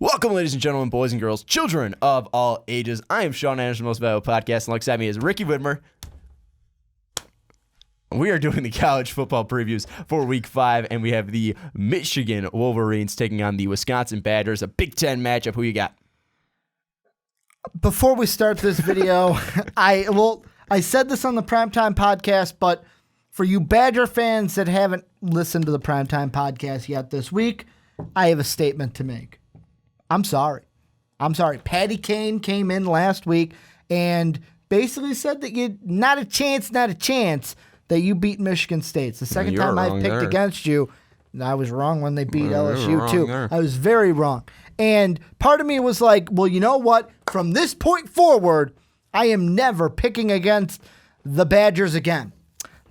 Welcome, ladies and gentlemen, boys and girls, children of all ages. I am Sean Anderson, Most Valuable Podcast, and alongside me is Ricky Widmer. We are doing the college football previews for Week 5, and we have the Michigan Wolverines taking on the Wisconsin Badgers, a Big Ten matchup. Who you got? Before we start this video, I said this on the Primetime Podcast, but for you Badger fans that haven't listened to the Primetime Podcast yet this week, I have a statement to make. I'm sorry. Patty Kane came in last week and basically said that you not a chance that you beat Michigan State. It's the second time I've picked against you. I was wrong when they beat LSU too. There. I was very wrong. And part of me was like, well, you know what? From this point forward, I am never picking against the Badgers again.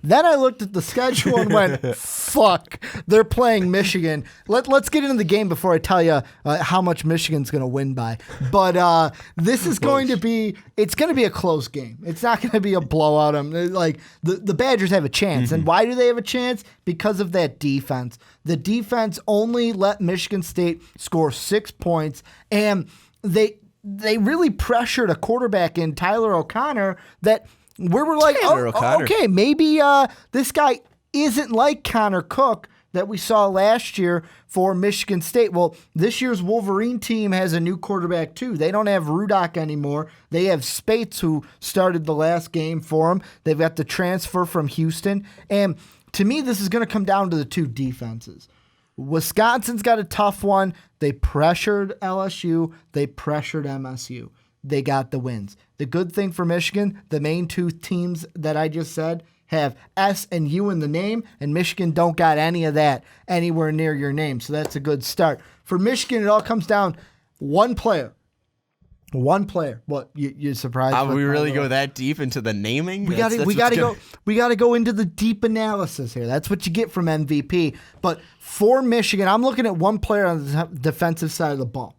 Then I looked at the schedule and went, fuck, they're playing Michigan. Let's get into the game before I tell you how much Michigan's going to win by. But this is going to be a close game. It's not going to be a blowout. The Badgers have a chance. Mm-hmm. And why do they have a chance? Because of that defense. The defense only let Michigan State score 6 points, and they really pressured a quarterback in Tyler O'Connor that we're like, okay, maybe this guy isn't like Connor Cook that we saw last year for Michigan State. Well, this year's Wolverine team has a new quarterback too. They don't have Rudock anymore. They have Spates, who started the last game for them. They've got the transfer from Houston. And to me, this is going to come down to the two defenses. Wisconsin's got a tough one. They pressured LSU. They pressured MSU. They got the wins. The good thing for Michigan, the main two teams that I just said have S and U in the name, and Michigan don't got any of that anywhere near your name. So that's a good start. For Michigan, it all comes down one player. One player. What, you surprised? We really go that deep into the naming? We got to go into the deep analysis here. That's what you get from MVP. But for Michigan, I'm looking at one player on the defensive side of the ball,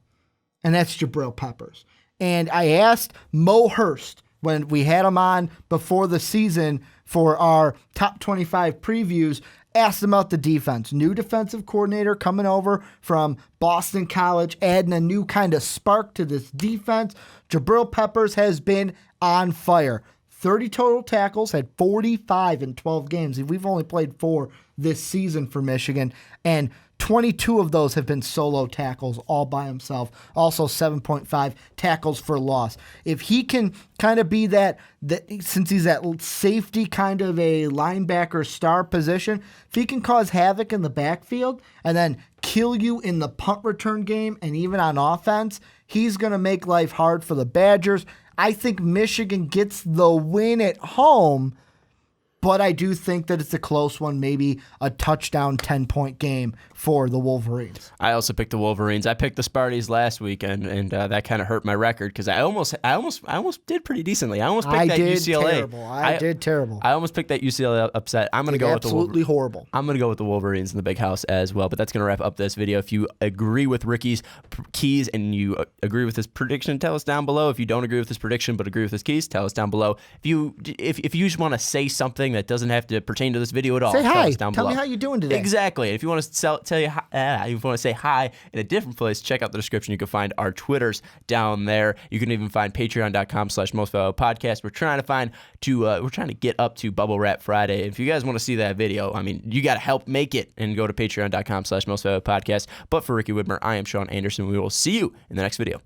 and that's Jabril Peppers. And I asked Mo Hurst when we had him on before the season for our top 25 previews, asked him about the defense. New defensive coordinator coming over from Boston College, adding a new kind of spark to this defense. Jabril Peppers has been on fire. 30 total tackles, had 45 in 12 games. We've only played 4 this season for Michigan, and 22 of those have been solo tackles all by himself. Also 7.5 tackles for loss. If he can kind of be that since he's that safety kind of a linebacker star position, if he can cause havoc in the backfield and then kill you in the punt return game and even on offense, he's going to make life hard for the Badgers. I think Michigan gets the win at home, but I do think that it's a close one, maybe a touchdown 10-point game for the Wolverines. I also picked the Wolverines. I picked the Sparties last week, and that kind of hurt my record because I almost did pretty decently. I almost picked that UCLA. I did terrible. I almost picked that UCLA upset. I'm going to go with the absolutely horrible. I'm going to go with the Wolverines in the Big House as well. But that's going to wrap up this video. If you agree with Ricky's keys and you agree with his prediction, tell us down below. If you don't agree with his prediction but agree with his keys, tell us down below. If you just want to say something that doesn't have to pertain to this video at all, say hi. Tell us down below. Tell me how you're doing today. Exactly. If you want to tell you hi, you want to say hi in a different place, check out the description. You can find our Twitters down there. You can even find patreon.com/mostvaluablepodcast. We're trying to get up to Bubble Wrap Friday. If you guys want to see that video, I mean, you got to help make it and go to patreon.com/mostvaluablepodcast. But for Ricky Widmer, I am Sean Anderson. We will see you in the next video.